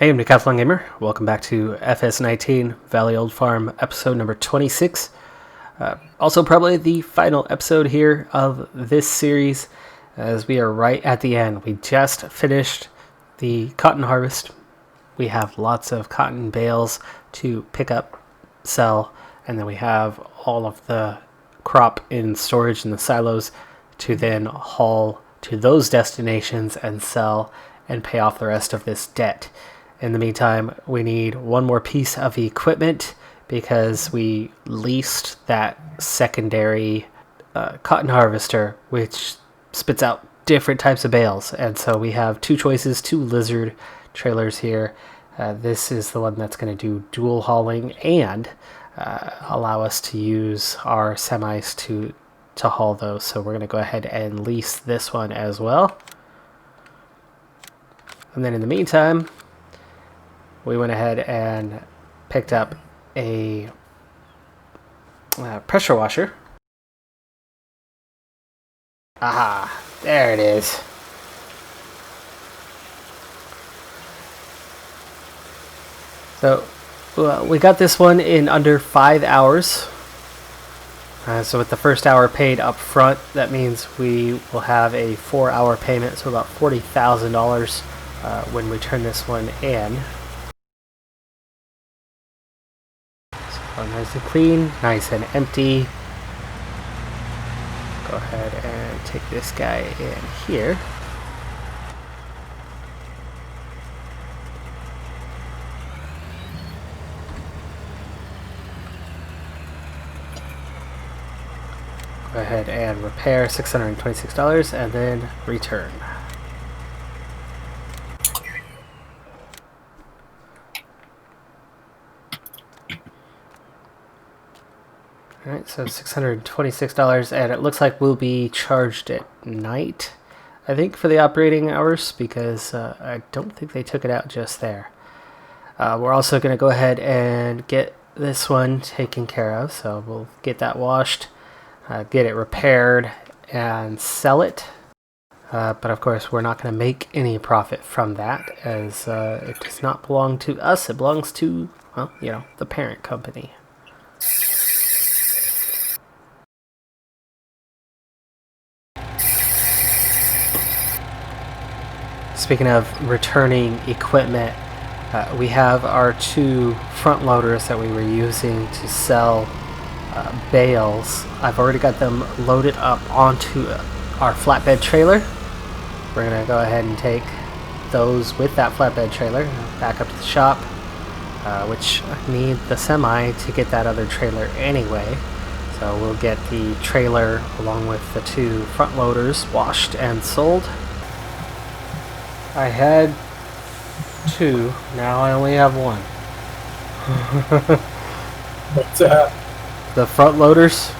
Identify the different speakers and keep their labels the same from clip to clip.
Speaker 1: Hey, I'm Decathlon Gamer. Welcome back to FS19 Valley Old Farm episode number 26. Also probably the final episode here of this series, as we are right at the end. We just finished the cotton harvest. We have lots of cotton bales to pick up, sell, and then we have all of the crop in storage in the silos to then haul to those destinations and sell and pay off the rest of this debt. In the meantime, we need one more piece of equipment because we leased that secondary cotton harvester, which spits out different types of bales. And so we have two choices, two lizard trailers here. This is the one that's going to do dual hauling and allow us to use our semis to haul those. So we're going to go ahead and lease this one as well. And then in the meantime, we went ahead and picked up a pressure washer. Aha, there it is. So we got this one in under 5 hours. So with the first hour paid up front, that means we will have a 4-hour payment, so about $40,000 when we turn this one in. So nice and clean, nice and empty. Go ahead and take this guy in here. Go ahead and repair $626 and then return. Alright, so $626, and it looks like we'll be charged at night, I think, for the operating hours, because I don't think they took it out just there. We're also going to go ahead and get this one taken care of, so we'll get that washed, get it repaired, and sell it. But of course, we're not going to make any profit from that, as it does not belong to us. It belongs to, well, you know, the parent company. Speaking of returning equipment, we have our two front loaders that we were using to sell bales. I've already got them loaded up onto our flatbed trailer. We're going to go ahead and take those with that flatbed trailer back up to the shop, which I need the semi to get that other trailer anyway. So we'll get the trailer along with the two front loaders washed and sold. I had two, now I only have one.
Speaker 2: What's that?
Speaker 1: The front loaders,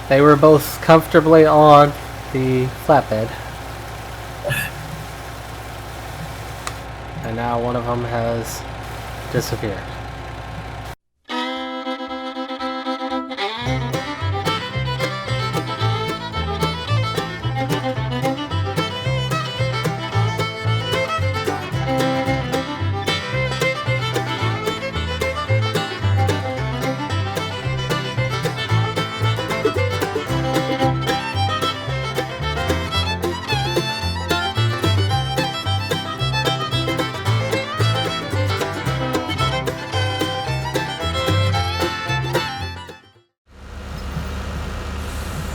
Speaker 1: they were both comfortably on the flatbed. And now one of them has disappeared.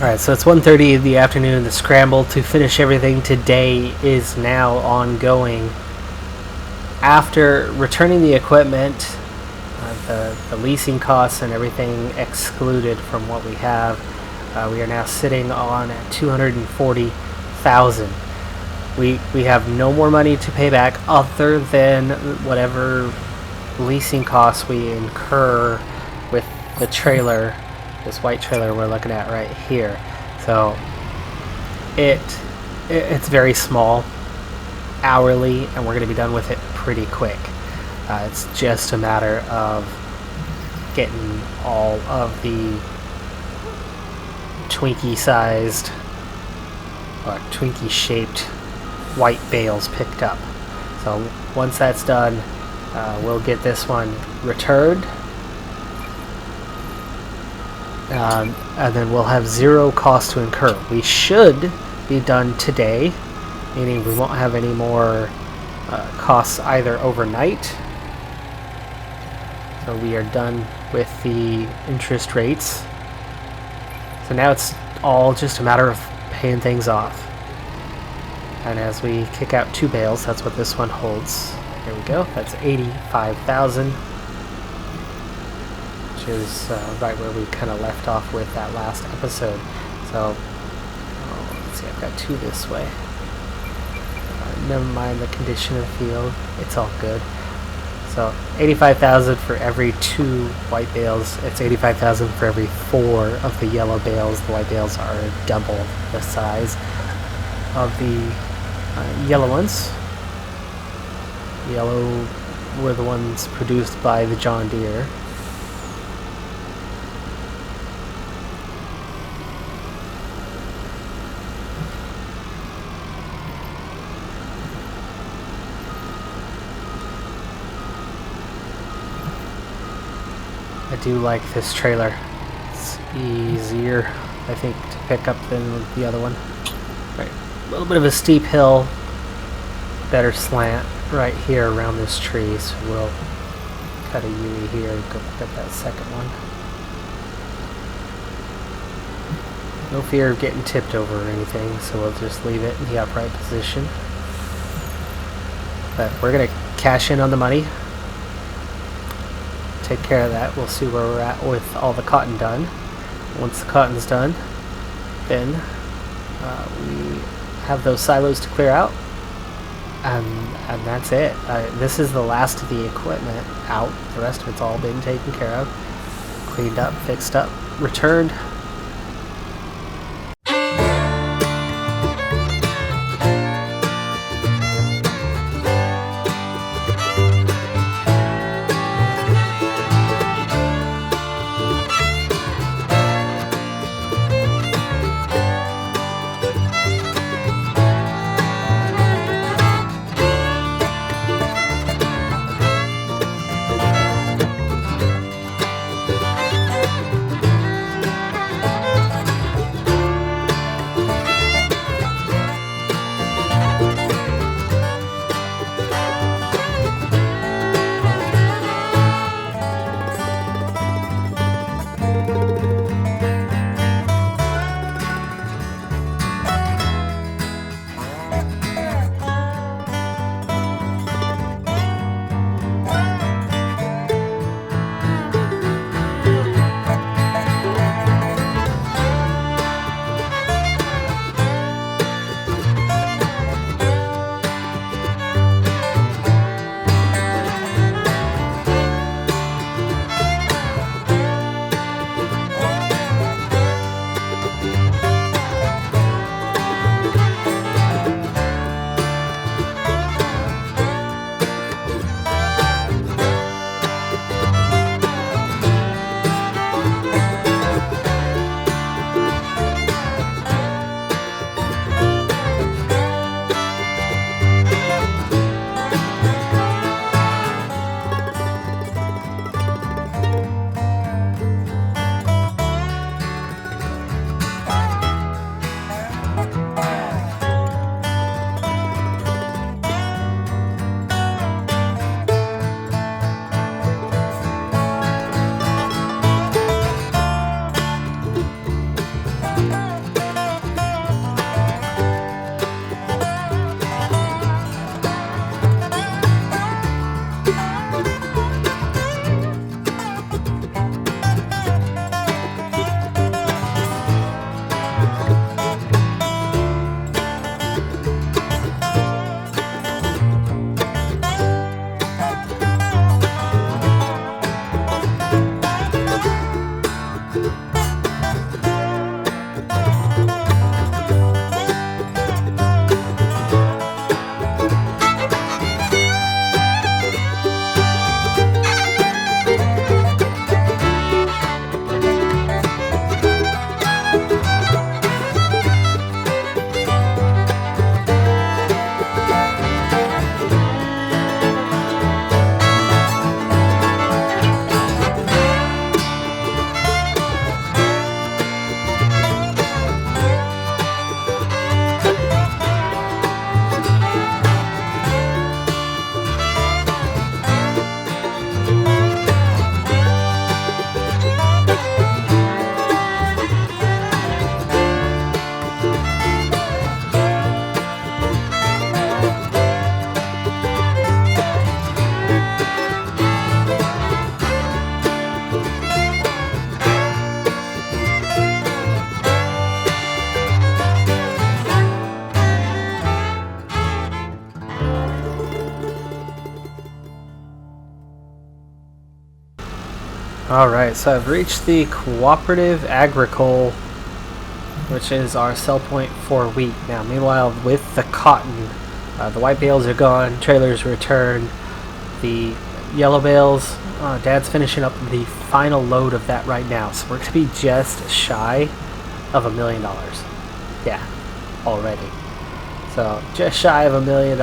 Speaker 1: Alright, so it's 1:30 in the afternoon. The scramble to finish everything today is now ongoing. After returning the equipment, the leasing costs and everything excluded from what we have, we are now sitting on $240,000. We have no more money to pay back other than whatever leasing costs we incur with the trailer. This white trailer we're looking at right here. So it's very small hourly, and we're going to be done with it pretty quick. It's just a matter of getting all of the Twinkie sized or Twinkie shaped white bales picked up. So once that's done, we'll get this one returned, and then we'll have 0 cost to incur. We should be done today, meaning we won't have any more costs either overnight. So we are done with the interest rates. So now it's all just a matter of paying things off. And as we kick out 2 bales, that's what this one holds. There we go. That's 85,000, which is right where we kind of left off with that last episode. So let's see, I've got 2 this way. Never mind the condition of the field. It's all good. So 85,000 for every 2 white bales. It's 85,000 for every 4 of the yellow bales. The white bales are double the size of the yellow ones. Yellow were the ones produced by the John Deere. I do like this trailer. It's easier, I think, to pick up than the other one. Right, a little bit of a steep hill, better slant right here around this tree, so we'll cut a U here and go pick up that second one. No fear of getting tipped over or anything, so we'll just leave it in the upright position. But we're gonna cash in on the money. Take care of that. We'll see where we're at with all the cotton done. Once the cotton's done, then we have those silos to clear out, and that's it. This is the last of the equipment out. The rest of it's all been taken care of, cleaned up, fixed up, returned. Alright, so I've reached the cooperative agricole, which is our sell point for wheat. Now, meanwhile, with the cotton, the white bales are gone, trailers returned, the yellow bales, Dad's finishing up the final load of that right now. So we're going to be just shy of $1 million. Yeah, already. So just shy of $1 million,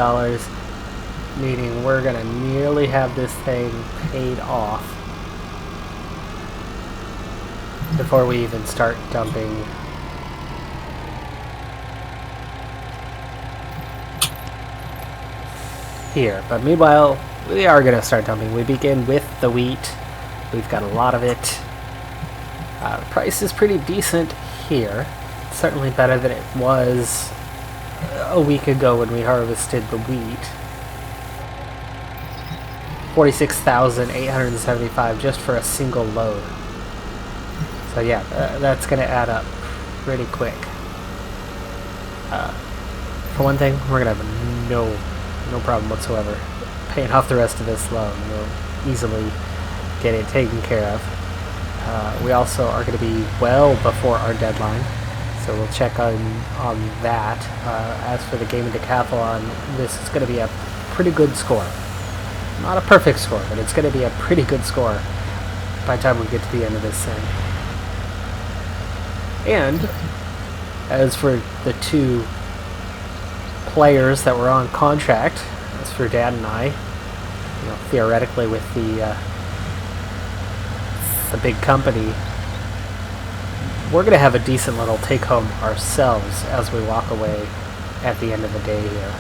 Speaker 1: meaning we're going to nearly have this thing paid off before we even start dumping. Here, but meanwhile, we are going to start dumping. We begin with the wheat. We've got a lot of it. The price is pretty decent here. It's certainly better than it was a week ago when we harvested the wheat. 46,875 just for a single load. So yeah, that's going to add up pretty quick. For one thing, we're going to have no problem whatsoever paying off the rest of this loan. We'll easily get it taken care of. We also are going to be well before our deadline, so we'll check on that. As for the game of Decathlon, this is going to be a pretty good score. Not a perfect score, but it's going to be a pretty good score by the time we get to the end of this thing. And as for the two players that were on contract, as for Dad and I, you know, theoretically with the big company, we're going to have a decent little take-home ourselves as we walk away at the end of the day here.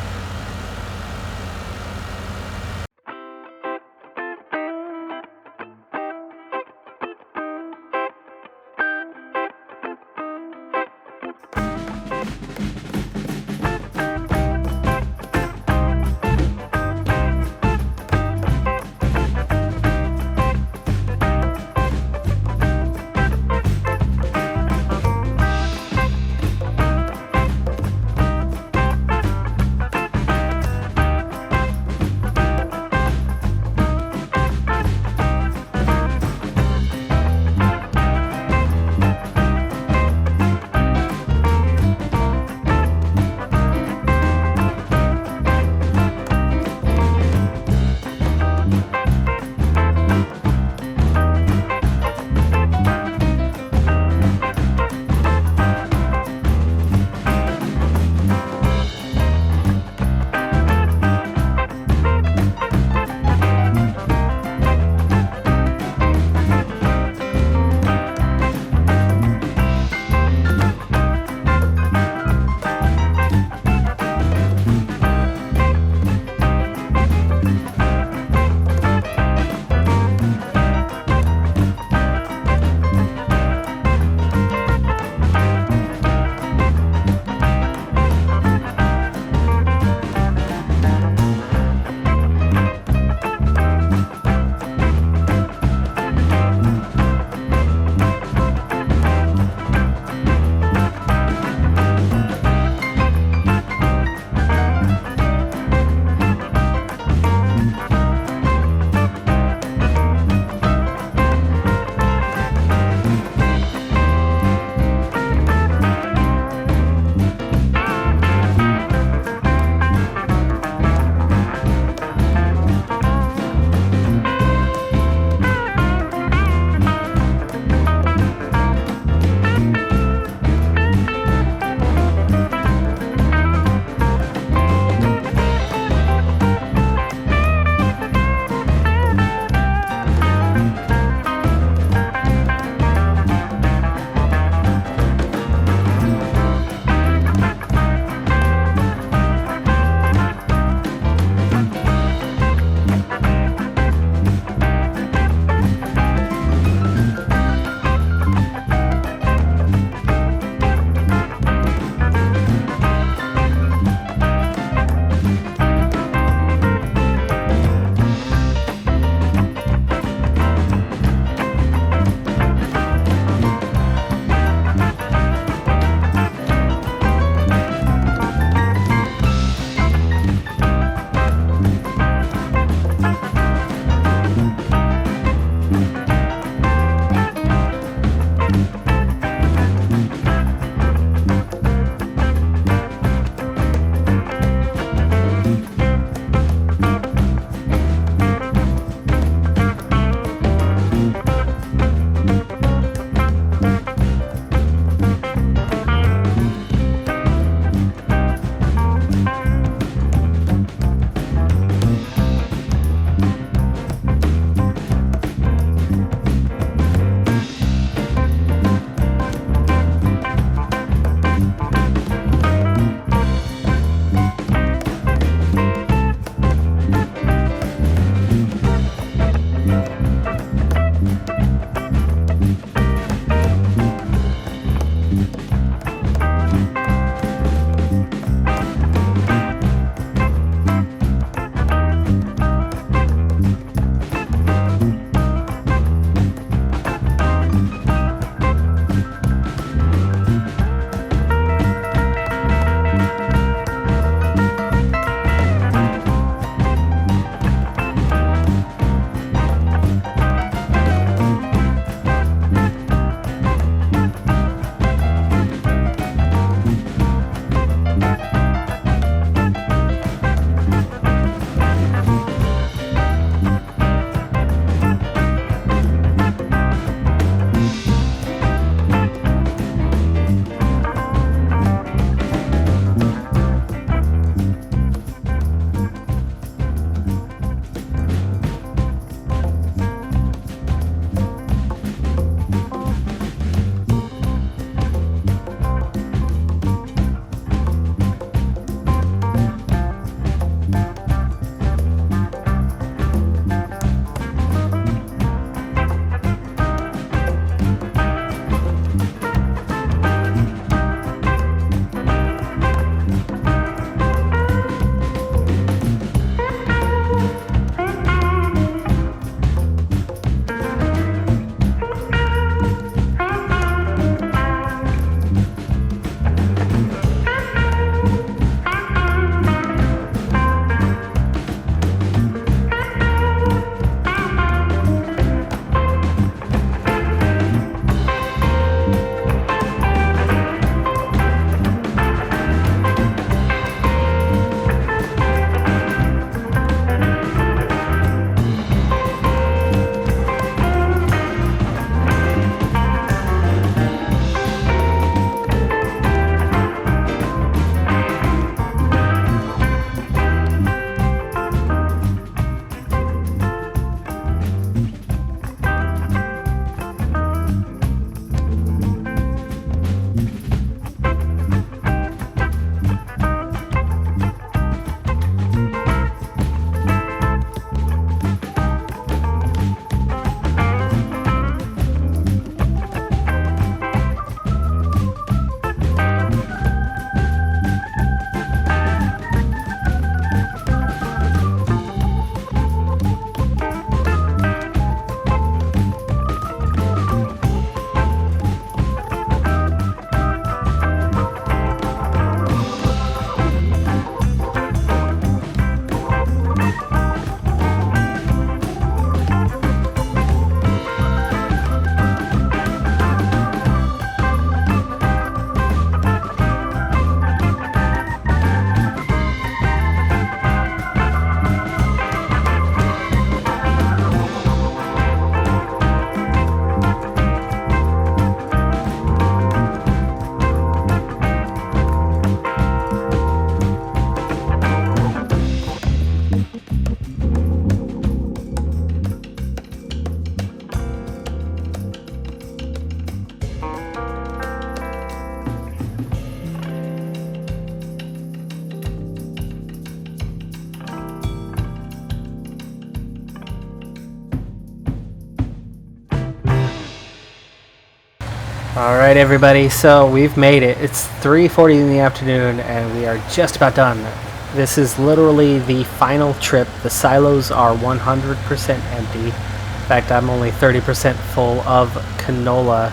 Speaker 1: All right, everybody. So we've made it. It's 3:40 in the afternoon, and we are just about done. This is literally the final trip. The silos are 100% empty. In fact, I'm only 30% full of canola.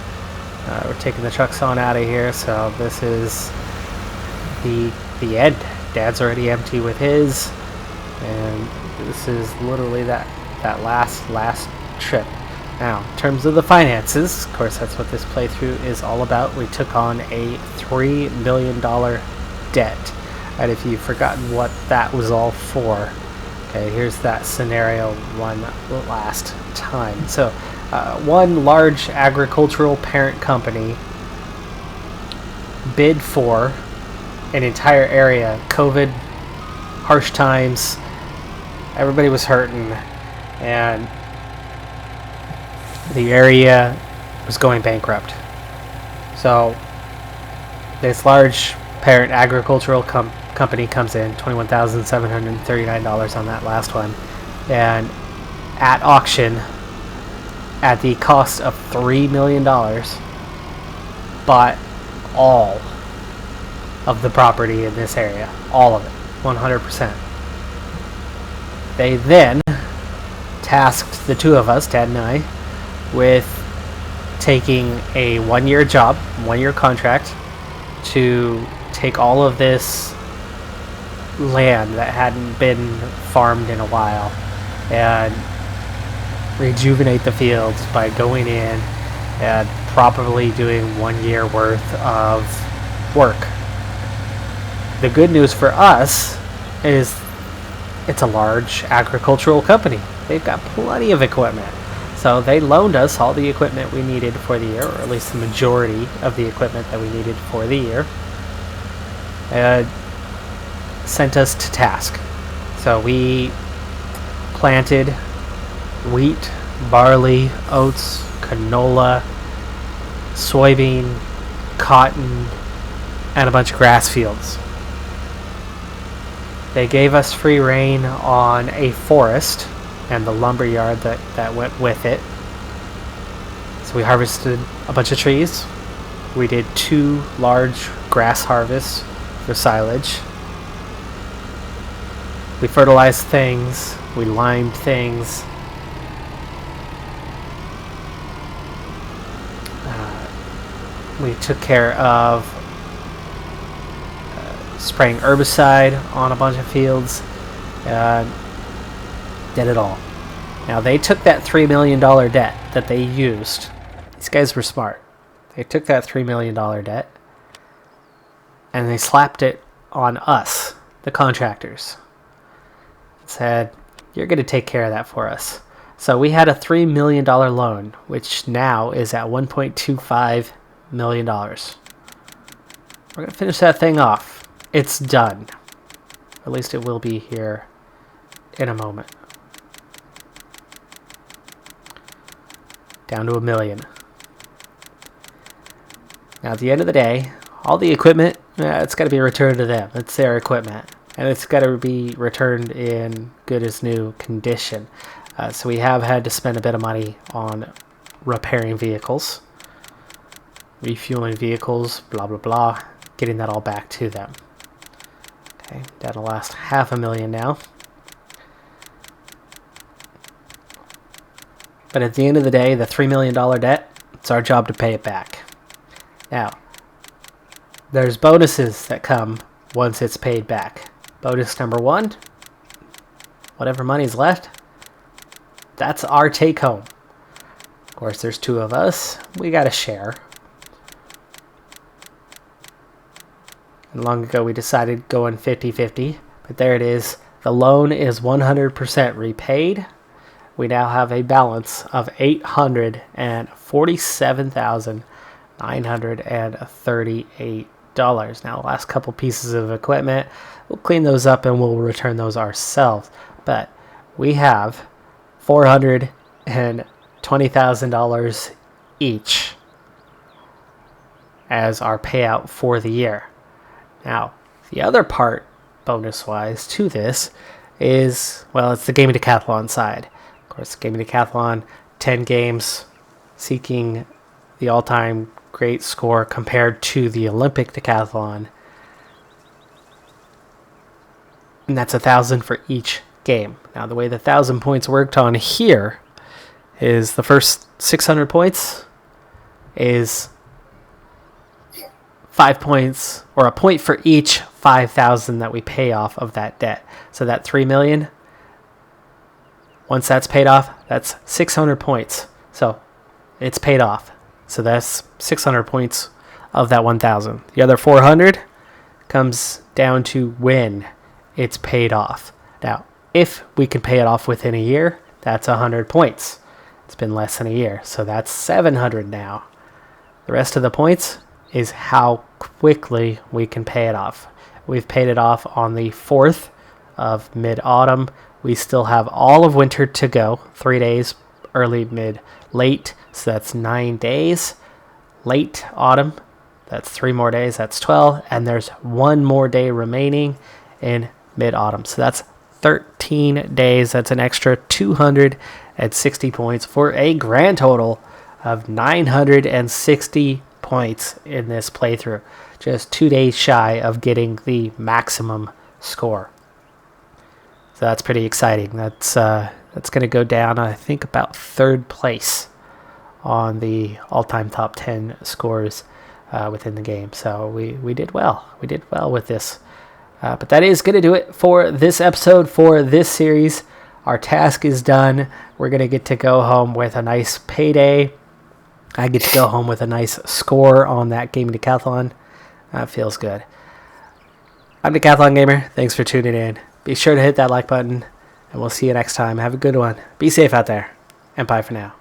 Speaker 1: We're taking the trucks on out of here, so this is the end. Dad's already empty with his, and this is literally that last trip. Now, in terms of the finances, of course, that's what this playthrough is all about. We took on a $3 million debt. And if you've forgotten what that was all for, okay, here's that scenario one last time. So, one large agricultural parent company bid for an entire area. COVID, harsh times, everybody was hurting, and the area was going bankrupt. So this large parent agricultural company comes in, $21,739 on that last one, and at auction, at the cost of $3 million, bought all of the property in this area. All of it. 100%. They then tasked the two of us, Dad and I, with taking a 1-year job, 1-year contract, to take all of this land that hadn't been farmed in a while and rejuvenate the fields by going in and properly doing 1 year worth of work. The good news for us is it's a large agricultural company. They've got plenty of equipment. So they loaned us all the equipment we needed for the year, or at least the majority of the equipment that we needed for the year, and sent us to task. So we planted wheat, barley, oats, canola, soybean, cotton, and a bunch of grass fields. They gave us free rein on a forest and the lumber yard that went with it. So we harvested a bunch of trees. We did 2 large grass harvests for silage. We fertilized things. We limed things. We took care of spraying herbicide on a bunch of fields. Did it all. Now, they took that $3 million debt that they used. These guys were smart. They took that $3 million debt and they slapped it on us, the contractors. Said, you're going to take care of that for us. So we had a $3 million loan, which now is at $1.25 million. We're going to finish that thing off. It's done. Or at least it will be here in a moment. Down to $1 million. Now, at the end of the day, all the equipment, it's got to be returned to them. It's their equipment. And it's got to be returned in good as new condition. So we have had to spend a bit of money on repairing vehicles, refueling vehicles, blah, blah, blah, getting that all back to them. Okay, down to last $500,000 now. But at the end of the day, the $3 million debt, it's our job to pay it back. Now, there's bonuses that come once it's paid back. Bonus number 1, whatever money's left, that's our take home. Of course, there's 2 of us. We got to share. And long ago, we decided going 50-50. But there it is. The loan is 100% repaid. We now have a balance of $847,938. Now, the last couple pieces of equipment, we'll clean those up and we'll return those ourselves. But we have $420,000 each as our payout for the year. Now, the other part, bonus-wise, to this is, well, it's the Gaming Decathlon side. Of course, Gaming Decathlon, 10 games, seeking the all-time great score compared to the Olympic decathlon. And that's 1,000 for each game. Now, the way the 1,000 points worked on here is the first 600 points is 5 points, or a point for each 5,000 that we pay off of that debt. So that 3 million, once that's paid off, that's 600 points. So it's paid off. So that's 600 points of that 1,000. The other 400 comes down to when it's paid off. Now, if we can pay it off within a year, that's 100 points. It's been less than a year, so that's 700 now. The rest of the points is how quickly we can pay it off. We've paid it off on the 4th of mid-autumn. We still have all of winter to go, 3 days, early, mid, late, so that's 9 days. Late autumn, that's 3 more days, that's 12, and there's 1 more day remaining in mid-autumn. So that's 13 days. That's an extra 260 points for a grand total of 960 points in this playthrough. Just 2 days shy of getting the maximum score. So that's pretty exciting. That's going to go down, I think, about 3rd place on the all-time top 10 scores within the game. So we did well. We did well with this. But that is going to do it for this episode, for this series. Our task is done. We're going to get to go home with a nice payday. I get to go home with a nice score on that game decathlon. That feels good. I'm Decathlon Gamer. Thanks for tuning in. Be sure to hit that like button, and we'll see you next time. Have a good one. Be safe out there, and bye for now.